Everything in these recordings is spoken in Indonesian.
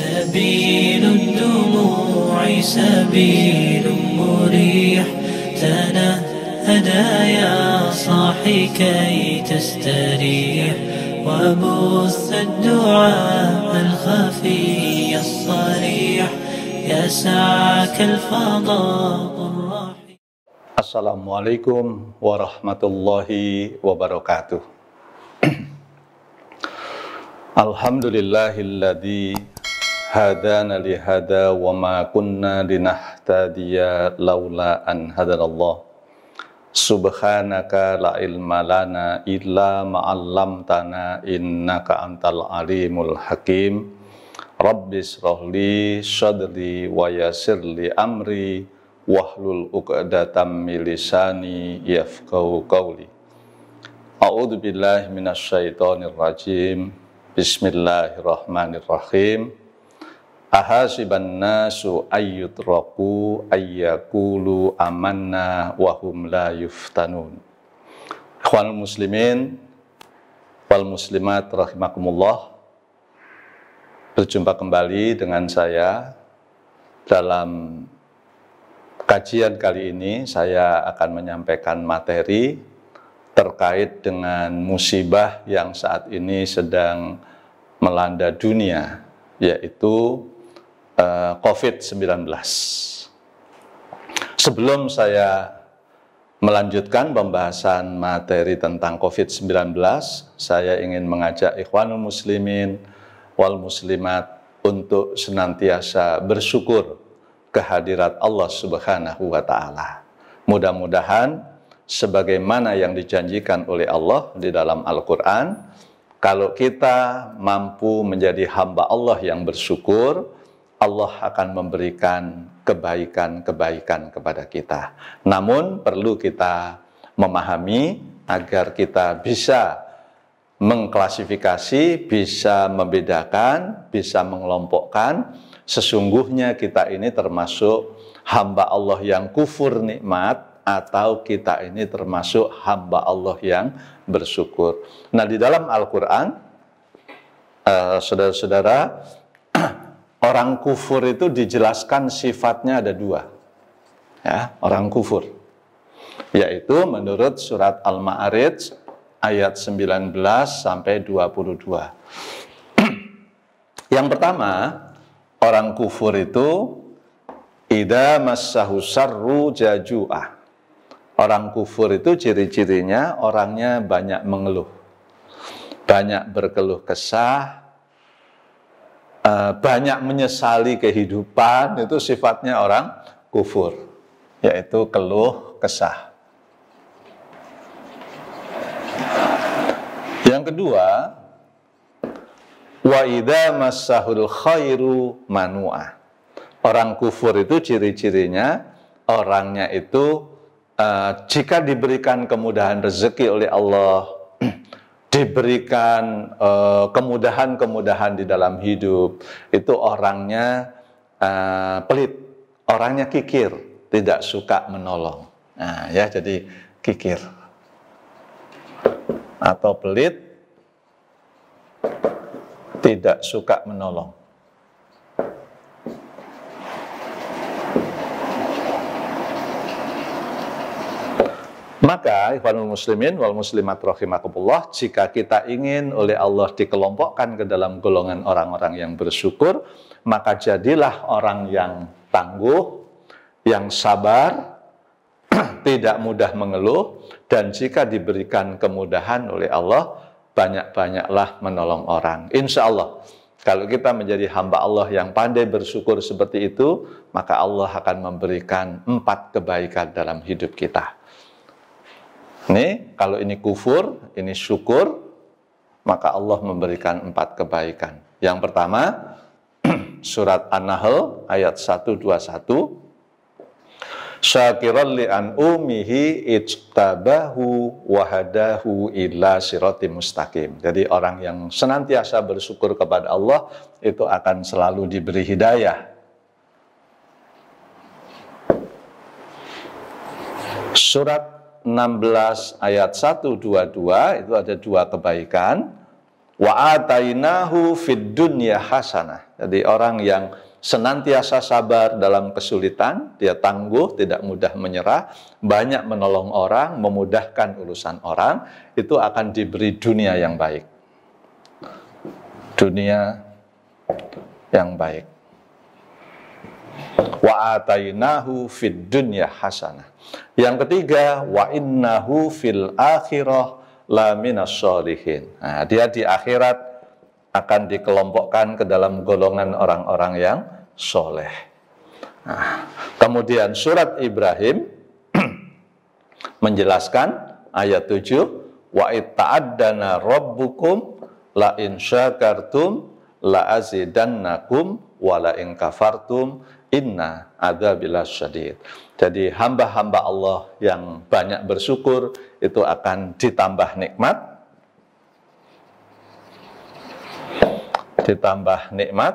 سبيل الدموع سبيل مريح تنهدى يا صاحي كي تستريح وبث الدعاء الخفي الصريح يسعك الفضاء الرحيم. Assalamualaikum warahmatullahi wabarakatuh. Alhamdulillahilladzi hadana lihada wa ma kunna linahtadiya laula an hadanallah. Subhanaka la ilma lana illa ma 'allamtana innaka antal alimul hakim. Rabbis shrahli sadri wa yassirli amri wahlul 'uqdatam min lisani yafqahu qawli. A'udzu billahi minasyaitonir rajim. Bismillahirrahmanirrahim. Ahasiban nasu ayyutraku ayyakulu amanna wa hum la yuftanun. Ikhwanul muslimin wal muslimat rahimakumullah. Berjumpa kembali dengan saya dalam kajian kali ini. Saya akan menyampaikan materi terkait dengan musibah yang saat ini sedang melanda dunia, yaitu COVID-19. Sebelum saya melanjutkan pembahasan materi tentang COVID-19, saya ingin mengajak ikhwanul muslimin wal muslimat untuk senantiasa bersyukur kehadirat Allah Subhanahu wa Ta'ala. Mudah-mudahan sebagaimana yang dijanjikan oleh Allah di dalam Al-Quran, kalau kita mampu menjadi hamba Allah yang bersyukur, Allah akan memberikan kebaikan-kebaikan kepada kita. Namun perlu kita memahami agar kita bisa mengklasifikasi, bisa membedakan, bisa mengelompokkan. Sesungguhnya kita ini termasuk hamba Allah yang kufur nikmat, atau kita ini termasuk hamba Allah yang bersyukur. Nah, di dalam Al-Quran, saudara-saudara, orang kufur itu dijelaskan sifatnya ada dua. Ya, orang kufur. Yaitu menurut surat Al-Ma'arij ayat 19 sampai 22. Yang pertama, orang kufur itu idza massahu syarru jaju'ah. Orang kufur itu ciri-cirinya orangnya banyak mengeluh, banyak berkeluh kesah, banyak menyesali kehidupan. Itu sifatnya orang kufur, yaitu keluh kesah. Yang kedua, wa idza massahul khairu manu'ah. Orang kufur itu ciri-cirinya orangnya itu jika diberikan kemudahan rezeki oleh Allah, diberikan kemudahan-kemudahan di dalam hidup, itu orangnya pelit, orangnya kikir, tidak suka menolong. Nah, ya, jadi kikir atau pelit, tidak suka menolong. Maka, ikhwanul muslimin wal muslimat rahimakumullah, jika kita ingin oleh Allah dikelompokkan ke dalam golongan orang-orang yang bersyukur, maka jadilah orang yang tangguh, yang sabar, tidak mudah mengeluh, dan jika diberikan kemudahan oleh Allah, banyak-banyaklah menolong orang. Insya Allah, kalau kita menjadi hamba Allah yang pandai bersyukur seperti itu, maka Allah akan memberikan 4 kebaikan dalam hidup kita. Ini, kalau ini kufur, ini syukur, maka Allah memberikan 4 kebaikan. Yang pertama, surat An-Nahl ayat 121. Syakiran li'an umihi ijtabahu wahadahu ila sirati mustaqim. Jadi orang yang senantiasa bersyukur kepada Allah, itu akan selalu diberi hidayah. Surat 16 ayat 122 itu ada 2 kebaikan. Wa atainahu fid dunya hasanah. Jadi orang yang senantiasa sabar dalam kesulitan, dia tangguh, tidak mudah menyerah, banyak menolong orang, memudahkan urusan orang, itu akan diberi dunia yang baik. Dunia yang baik. Wa atainahu fid dunya hasanah. Yang ketiga, wa innahu fil akhirah la minas sholihin. Nah, dia di akhirat akan dikelompokkan ke dalam golongan orang-orang yang soleh. Nah, kemudian surat Ibrahim menjelaskan ayat 7, wa itta'addana rabbukum la in syakartum la azidannakum wa la in kafartum inna adzabilas syadid. Jadi hamba-hamba Allah yang banyak bersyukur itu akan ditambah nikmat. Ditambah nikmat.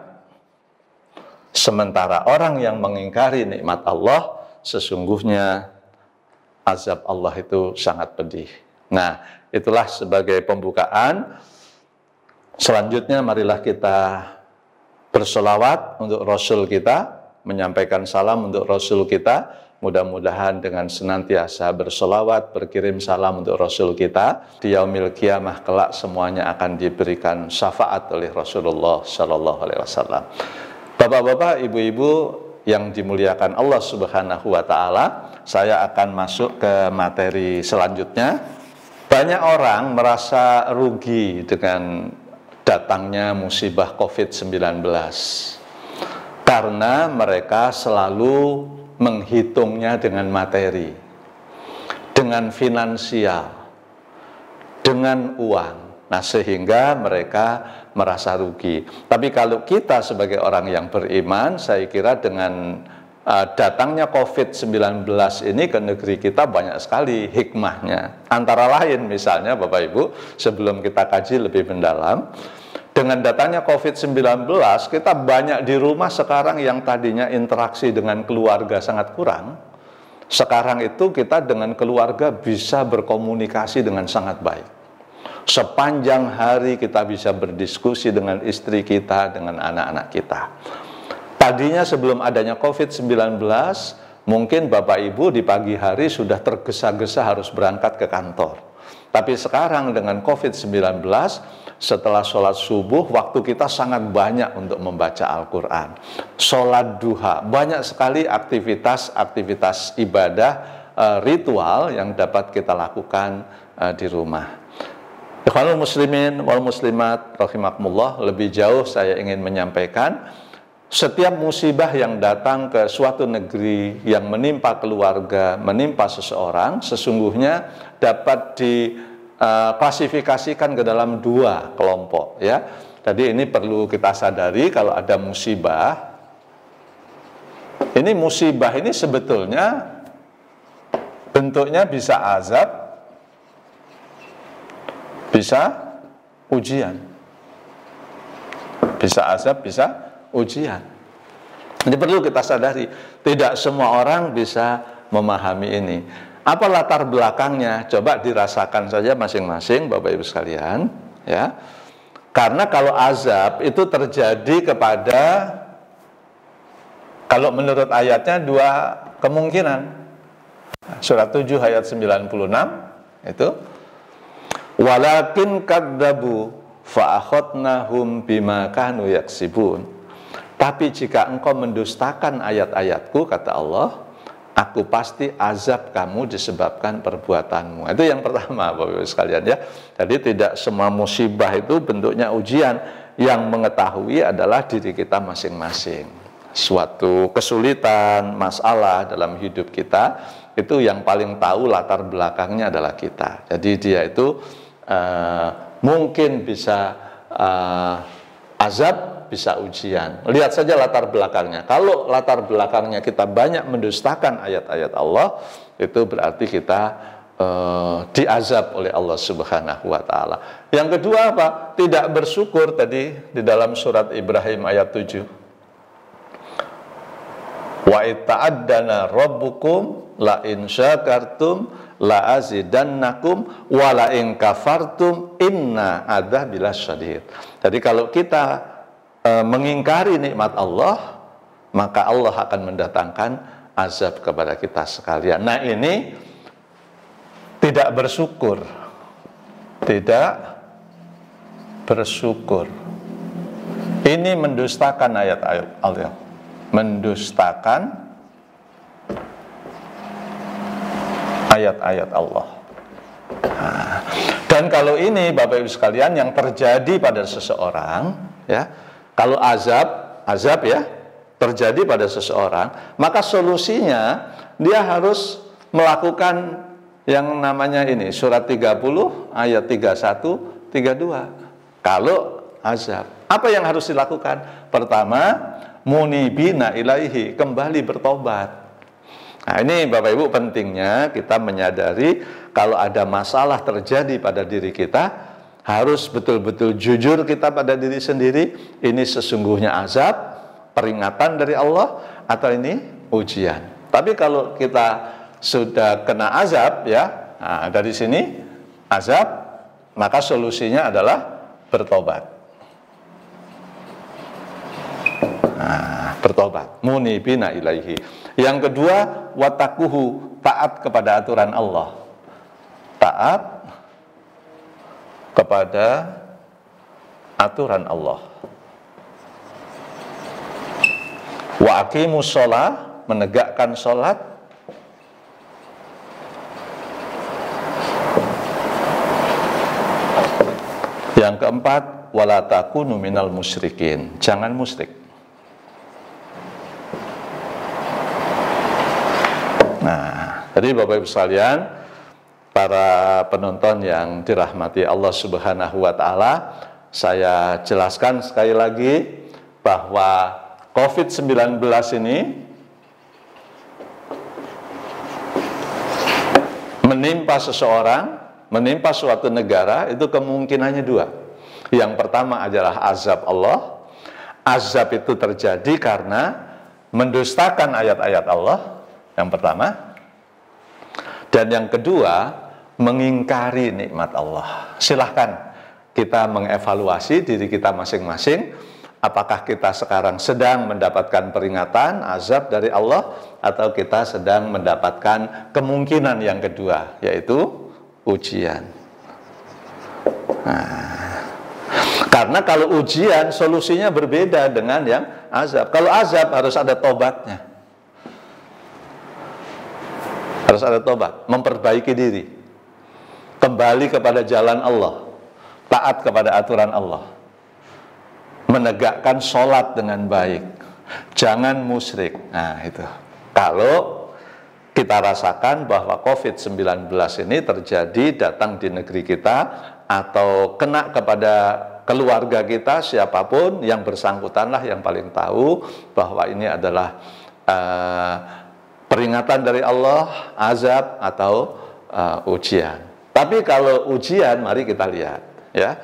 Sementara orang yang mengingkari nikmat Allah, sesungguhnya azab Allah itu sangat pedih. Nah, itulah sebagai pembukaan. Selanjutnya marilah kita bersolawat untuk Rasul kita, menyampaikan salam untuk Rasul kita. Mudah-mudahan dengan senantiasa bersolawat, berkirim salam untuk Rasul kita, di yaumil kiamah kelak semuanya akan diberikan syafaat oleh Rasulullah Sallallahu Alaihi Wasallam. Bapak-bapak, ibu-ibu yang dimuliakan Allah Subhanahu Wa Taala, saya akan masuk ke materi selanjutnya. Banyak orang merasa rugi dengan datangnya musibah COVID-19 karena mereka selalu menghitungnya dengan materi, dengan finansial, dengan uang. Nah, sehingga mereka merasa rugi. Tapi kalau kita sebagai orang yang beriman, saya kira dengan datangnya COVID-19 ini ke negeri kita banyak sekali hikmahnya. Antara lain misalnya Bapak Ibu, sebelum kita kaji lebih mendalam, dengan datangnya COVID-19, kita banyak di rumah sekarang yang tadinya interaksi dengan keluarga sangat kurang. Sekarang itu kita dengan keluarga bisa berkomunikasi dengan sangat baik. Sepanjang hari kita bisa berdiskusi dengan istri kita, dengan anak-anak kita. Tadinya sebelum adanya COVID-19, mungkin Bapak Ibu di pagi hari sudah tergesa-gesa harus berangkat ke kantor. Tapi sekarang dengan COVID-19, setelah sholat subuh, waktu kita sangat banyak untuk membaca Al-Quran. Sholat duha, banyak sekali aktivitas ibadah, ritual yang dapat kita lakukan di rumah. Ikhwanul muslimin wal muslimat rahimakumullah, lebih jauh saya ingin menyampaikan, setiap musibah yang datang ke suatu negeri, yang menimpa keluarga, menimpa seseorang, sesungguhnya dapat diklasifikasikan ke dalam dua kelompok, ya. Jadi ini perlu kita sadari, kalau ada musibah, ini musibah ini sebetulnya bentuknya bisa azab, bisa ujian. Bisa azab, bisa ujian. Ini perlu kita sadari, tidak semua orang bisa memahami ini. Apa latar belakangnya? Coba dirasakan saja masing-masing Bapak Ibu sekalian, ya. Karena kalau azab itu terjadi kepada, kalau menurut ayatnya dua kemungkinan. Surat 7 ayat 96 itu, walakin kadzabu fa akhadnahum bima kanu yaksibun. Tapi jika engkau mendustakan ayat-ayatku, kata Allah, aku pasti azab kamu disebabkan perbuatanmu. Itu yang pertama Bapak Ibu sekalian, ya. Jadi tidak semua musibah itu bentuknya ujian. Yang mengetahui adalah diri kita masing-masing. Suatu kesulitan, masalah dalam hidup kita, itu yang paling tahu latar belakangnya adalah kita. Jadi dia itu mungkin bisa azab, bisa ujian. Lihat saja latar belakangnya. Kalau latar belakangnya kita banyak mendustakan ayat-ayat Allah, itu berarti kita diazab oleh Allah Subhanahu wa Ta'ala. Yang kedua apa? Tidak bersyukur, tadi di dalam surat Ibrahim ayat 7. Wa itta'addana rabbukum la in syakartum la azidannakum wa la in kafartum inna adzabi lasyadid. Jadi kalau kita mengingkari nikmat Allah, maka Allah akan mendatangkan azab kepada kita sekalian. Nah, ini tidak bersyukur. Tidak bersyukur. Ini mendustakan ayat-ayat Allah. Mendustakan ayat-ayat Allah. Nah, dan kalau ini Bapak Ibu sekalian yang terjadi pada seseorang, ya, kalau azab ya terjadi pada seseorang, maka solusinya dia harus melakukan yang namanya ini surat 30 ayat 31 32. Kalau azab, apa yang harus dilakukan? Pertama, munibina ilaihi, kembali bertobat. Nah, ini Bapak Ibu pentingnya kita menyadari kalau ada masalah terjadi pada diri kita, harus betul-betul jujur kita pada diri sendiri, ini sesungguhnya azab, peringatan dari Allah, atau ini ujian. Tapi kalau kita sudah kena azab, ya, nah, dari sini azab, maka solusinya adalah bertobat. Nah, bertobat, munibina ilaihi. Yang kedua, watakuhu, taat kepada aturan Allah. Taat kepada aturan Allah. Wa aqimus shalah, menegakkan sholat. Yang keempat, wala takunu minal musyrikin, jangan musyrik. Nah, jadi Bapak Ibu sekalian, para penonton yang dirahmati Allah Subhanahu wa Ta'ala, saya jelaskan sekali lagi bahwa COVID-19 ini menimpa seseorang, menimpa suatu negara, itu kemungkinannya dua. Yang pertama adalah azab Allah. Azab itu terjadi karena mendustakan ayat-ayat Allah, yang pertama. Dan yang kedua, mengingkari nikmat Allah. Silahkan kita mengevaluasi diri kita masing-masing. Apakah kita sekarang sedang mendapatkan peringatan, azab dari Allah, atau kita sedang mendapatkan kemungkinan yang kedua, yaitu ujian. Nah, karena kalau ujian solusinya berbeda dengan yang azab. Kalau azab harus ada tobatnya. Harus ada tobat, memperbaiki diri, kembali kepada jalan Allah, taat kepada aturan Allah, menegakkan sholat dengan baik, jangan musyrik. Nah, itu kalau kita rasakan bahwa COVID-19 ini terjadi, datang di negeri kita, atau kena kepada keluarga kita, siapapun yang bersangkutanlah yang paling tahu bahwa ini adalah peringatan dari Allah, azab atau ujian. Tapi kalau ujian, mari kita lihat, ya.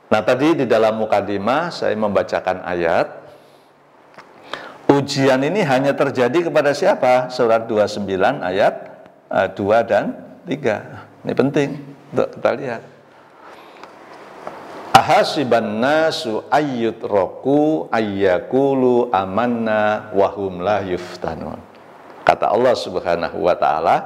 Nah, tadi di dalam mukadimah saya membacakan ayat. Ujian ini hanya terjadi kepada siapa? Surat 29 ayat 2 dan 3. Ini penting untuk kita lihat. Ahasiban nasu ayyutraku ayyakulu amanna wahum la yuftanun. Kata Allah Subhanahu wa Ta'ala,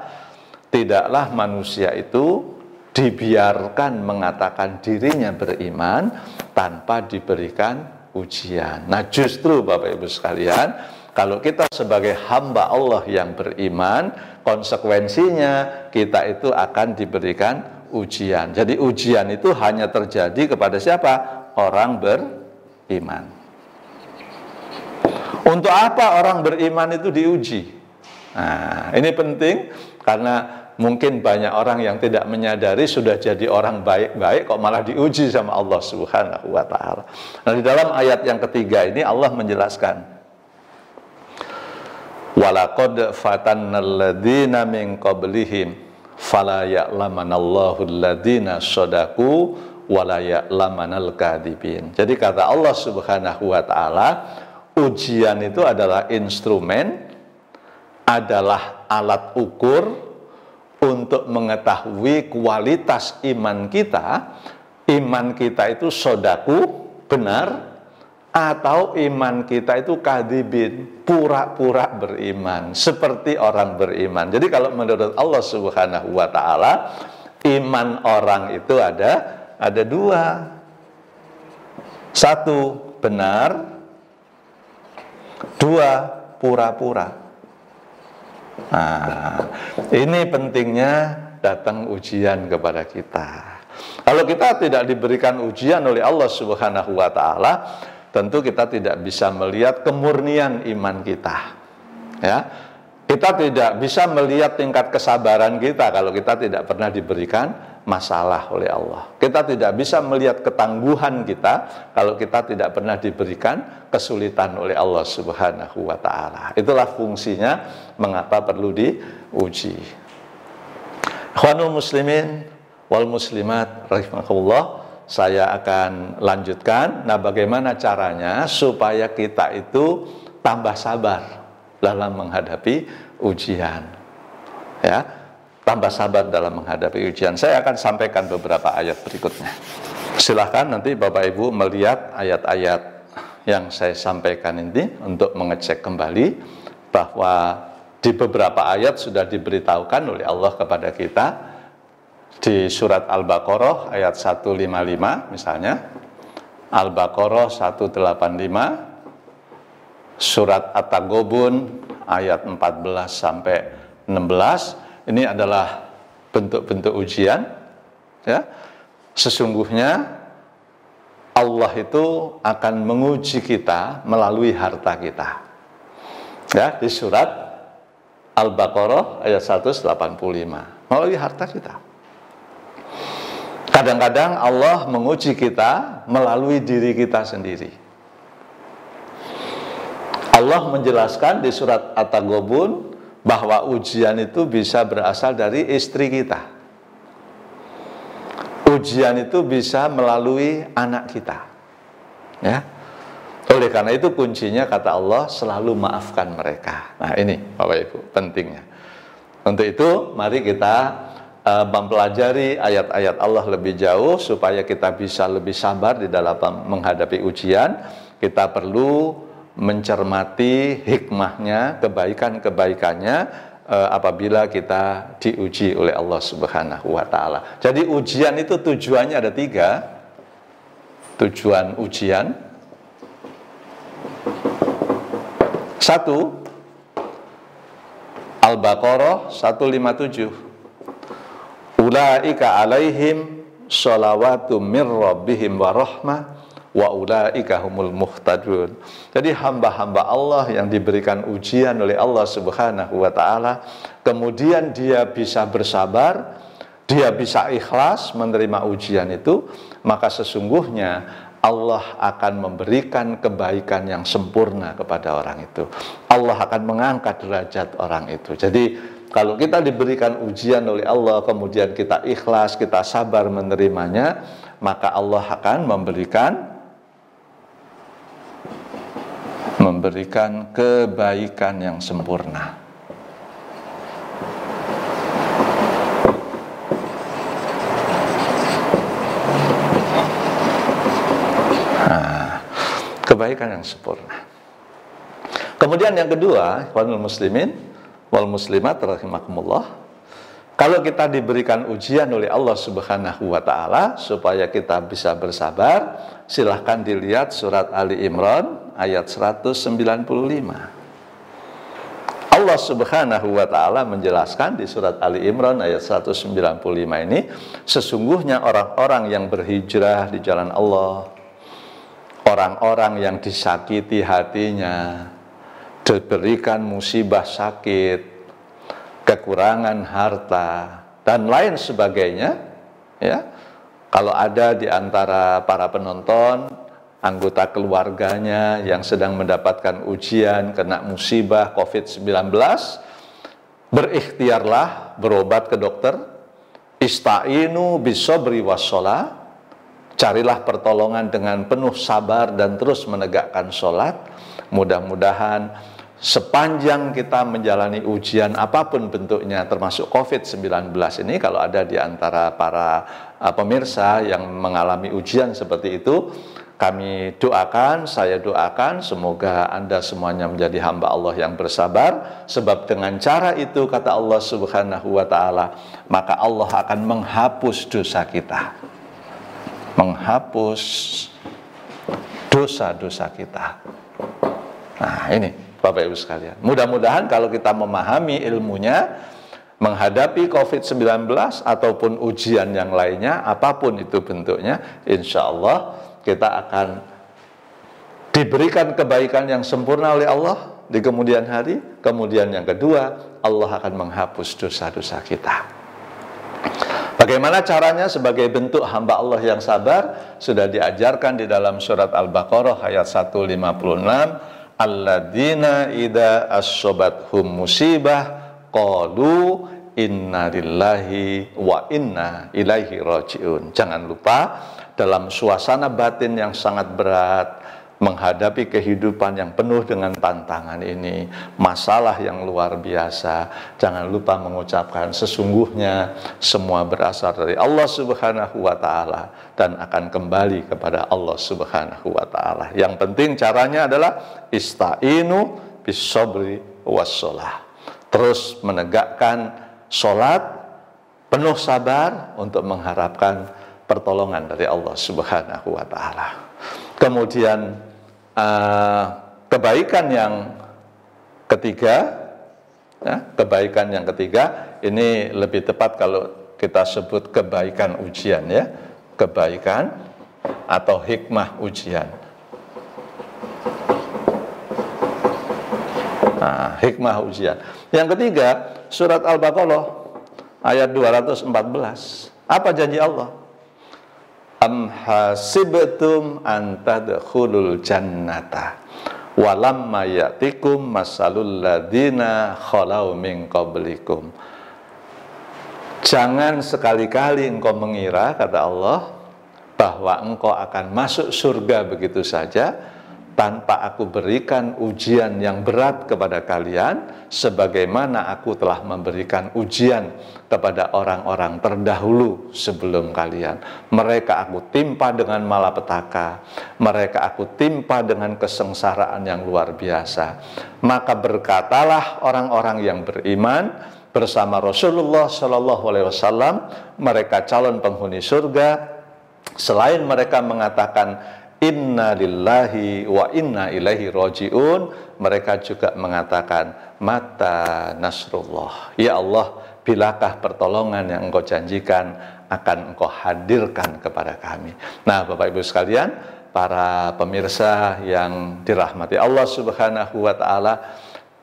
tidaklah manusia itu dibiarkan mengatakan dirinya beriman tanpa diberikan ujian. Nah, justru Bapak Ibu sekalian, kalau kita sebagai hamba Allah yang beriman, konsekuensinya kita itu akan diberikan ujian. Jadi ujian itu hanya terjadi kepada siapa? Orang beriman. Untuk apa orang beriman itu diuji? Nah, ini penting karena mungkin banyak orang yang tidak menyadari sudah jadi orang baik-baik kok malah diuji sama Allah Subhanahu wa Ta'ala. Nah, di dalam ayat yang ketiga ini Allah menjelaskan, walaqad fatannal ladzina min qablihim fala ya'lamanallahu alladzina shadaku wala ya'lamanal kadzibin. Jadi kata Allah Subhanahu wa Ta'ala, ujian itu adalah instrumen, adalah alat ukur untuk mengetahui kualitas iman kita itu sodaku, benar, atau iman kita itu kadibin, pura-pura beriman, seperti orang beriman. Jadi kalau menurut Allah Subhanahu wa Ta'ala, iman orang itu ada dua. Satu, benar. Dua, pura-pura. Nah, ini pentingnya datang ujian kepada kita. Kalau kita tidak diberikan ujian oleh Allah Subhanahu wa Ta'ala, tentu kita tidak bisa melihat kemurnian iman kita. Ya, kita tidak bisa melihat tingkat kesabaran kita kalau kita tidak pernah diberikan masalah oleh Allah. Kita tidak bisa melihat ketangguhan kita kalau kita tidak pernah diberikan kesulitan oleh Allah Subhanahu wa Ta'ala. Itulah fungsinya mengapa perlu diuji. Ikhwanul muslimin wal muslimat rahimakumullah, saya akan lanjutkan. Nah, bagaimana caranya supaya kita itu tambah sabar dalam menghadapi ujian, ya, tambah sabar dalam menghadapi ujian. Saya akan sampaikan beberapa ayat berikutnya. Silahkan nanti Bapak Ibu melihat ayat-ayat yang saya sampaikan ini untuk mengecek kembali bahwa di beberapa ayat sudah diberitahukan oleh Allah kepada kita. Di surat Al-Baqarah ayat 155 misalnya, Al-Baqarah 185, surat At-Taghabun ayat 14 sampai 16. Ini adalah bentuk-bentuk ujian, ya. Sesungguhnya Allah itu akan menguji kita melalui harta kita. Ya, di surat Al-Baqarah ayat 185, melalui harta kita. Kadang-kadang Allah menguji kita melalui diri kita sendiri. Allah menjelaskan di surat At-Taghabun bahwa ujian itu bisa berasal dari istri kita. Ujian itu bisa melalui anak kita. Ya. Oleh karena itu kuncinya kata Allah, selalu maafkan mereka. Nah, ini Bapak Ibu pentingnya. Untuk itu mari kita mempelajari ayat-ayat Allah lebih jauh supaya kita bisa lebih sabar di dalam menghadapi ujian. Kita perlu mencermati hikmahnya, kebaikan-kebaikannya apabila kita diuji oleh Allah Subhanahu wa Ta'ala. Jadi ujian itu tujuannya ada 3 tujuan ujian. 1, Al-Baqarah 157, ulaika alaihim sholawatu mir rabbihim wa rahmah wa ulaika humul muhtadun. Jadi hamba-hamba Allah yang diberikan ujian oleh Allah Subhanahu wa Ta'ala, kemudian dia bisa bersabar, dia bisa ikhlas menerima ujian itu, maka sesungguhnya Allah akan memberikan kebaikan yang sempurna kepada orang itu. Allah akan mengangkat derajat orang itu. Jadi kalau kita diberikan ujian oleh Allah, kemudian kita ikhlas, kita sabar menerimanya, maka Allah akan memberikan kebaikan yang sempurna. Nah, kebaikan yang sempurna. Kemudian yang kedua, ikhwanul muslimin wal muslimat rahimakumullah, kalau kita diberikan ujian oleh Allah Subhanahu wa Ta'ala supaya kita bisa bersabar, silahkan dilihat surat Ali Imran ayat 195. Allah Subhanahu wa Ta'ala menjelaskan di surat Ali Imran ayat 195 ini, sesungguhnya orang-orang yang berhijrah di jalan Allah, orang-orang yang disakiti hatinya, diberikan musibah sakit, kekurangan harta, dan lain sebagainya, ya. Kalau ada di antara para penonton, anggota keluarganya yang sedang mendapatkan ujian, kena musibah COVID-19, berikhtiarlah berobat ke dokter, ista'inu bisobri wassalah, carilah pertolongan dengan penuh sabar dan terus menegakkan sholat. Mudah-mudahan sepanjang kita menjalani ujian apapun bentuknya, termasuk COVID-19 ini, kalau ada di antara para pemirsa yang mengalami ujian seperti itu, kami doakan, saya doakan, semoga Anda semuanya menjadi hamba Allah yang bersabar, sebab dengan cara itu, kata Allah Subhanahu wa Ta'ala, maka Allah akan menghapus dosa kita, menghapus dosa-dosa kita. Nah, ini Bapak Ibu sekalian, mudah-mudahan kalau kita memahami ilmunya, menghadapi COVID-19 ataupun ujian yang lainnya, apapun itu bentuknya, insya Allah kita akan diberikan kebaikan yang sempurna oleh Allah di kemudian hari. Kemudian yang kedua, Allah akan menghapus dosa-dosa kita. Bagaimana caranya sebagai bentuk hamba Allah yang sabar? Sudah diajarkan di dalam surat Al-Baqarah ayat 156. Alladzina idza ashabathum musibah qalu inna lillahi wa inna ilaihi rajiun. Jangan lupa, dalam suasana batin yang sangat berat, menghadapi kehidupan yang penuh dengan tantangan ini, masalah yang luar biasa, jangan lupa mengucapkan sesungguhnya semua berasal dari Allah Subhanahu wa Ta'ala dan akan kembali kepada Allah Subhanahu wa Ta'ala. Yang penting caranya adalah ista'inu bis-sabri was-shalah. Terus menegakkan sholat penuh sabar untuk mengharapkan pertolongan dari Allah Subhanahu wa Ta'ala. Kemudian kebaikan yang ketiga, kebaikan yang ketiga ini lebih tepat kalau kita sebut kebaikan ujian, ya, kebaikan atau hikmah ujian. Nah, hikmah ujian. Yang ketiga, surat Al-Baqarah ayat 214. Apa janji Allah? Am hasibtum an tadkhulul jannata walamma ya'tikum masalul ladzina khalau min qablikum. Jangan sekali-kali engkau mengira, kata Allah, bahwa engkau akan masuk surga begitu saja tanpa aku berikan ujian yang berat kepada kalian, sebagaimana aku telah memberikan ujian kepada orang-orang terdahulu sebelum kalian. Mereka aku timpa dengan malapetaka, mereka aku timpa dengan kesengsaraan yang luar biasa. Maka berkatalah orang-orang yang beriman bersama Rasulullah Shallallahu Alaihi Wasallam, mereka calon penghuni surga, selain mereka mengatakan inna lillahi wa inna ilaihi rajiun, mereka juga mengatakan mata nasrullah, ya Allah, bilakah pertolongan yang engkau janjikan akan engkau hadirkan kepada kami. Nah, Bapak Ibu sekalian, para pemirsa yang dirahmati Allah Subhanahu wa Ta'ala,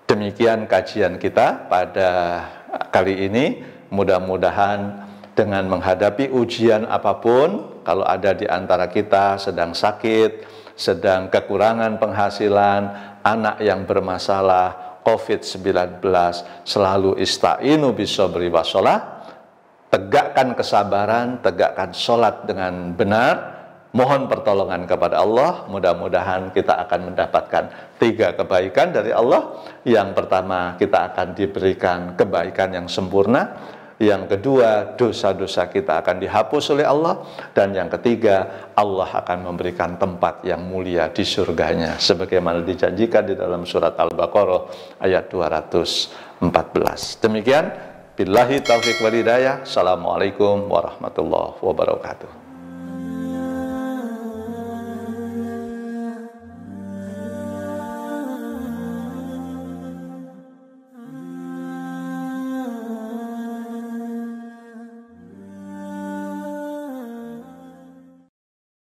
demikian kajian kita pada kali ini. Mudah-mudahan dengan menghadapi ujian apapun, kalau ada di antara kita sedang sakit, sedang kekurangan penghasilan, anak yang bermasalah, COVID-19, selalu ista'inu bis-sabri was-shalah, tegakkan kesabaran, tegakkan sholat dengan benar, mohon pertolongan kepada Allah. Mudah-mudahan kita akan mendapatkan 3 kebaikan dari Allah. Yang pertama, kita akan diberikan kebaikan yang sempurna. Yang kedua, dosa-dosa kita akan dihapus oleh Allah. Dan yang ketiga, Allah akan memberikan tempat yang mulia di surganya, sebagaimana dijanjikan di dalam surat Al-Baqarah ayat 214. Demikian, billahi taufiq wal hidayah. Assalamualaikum warahmatullahi wabarakatuh.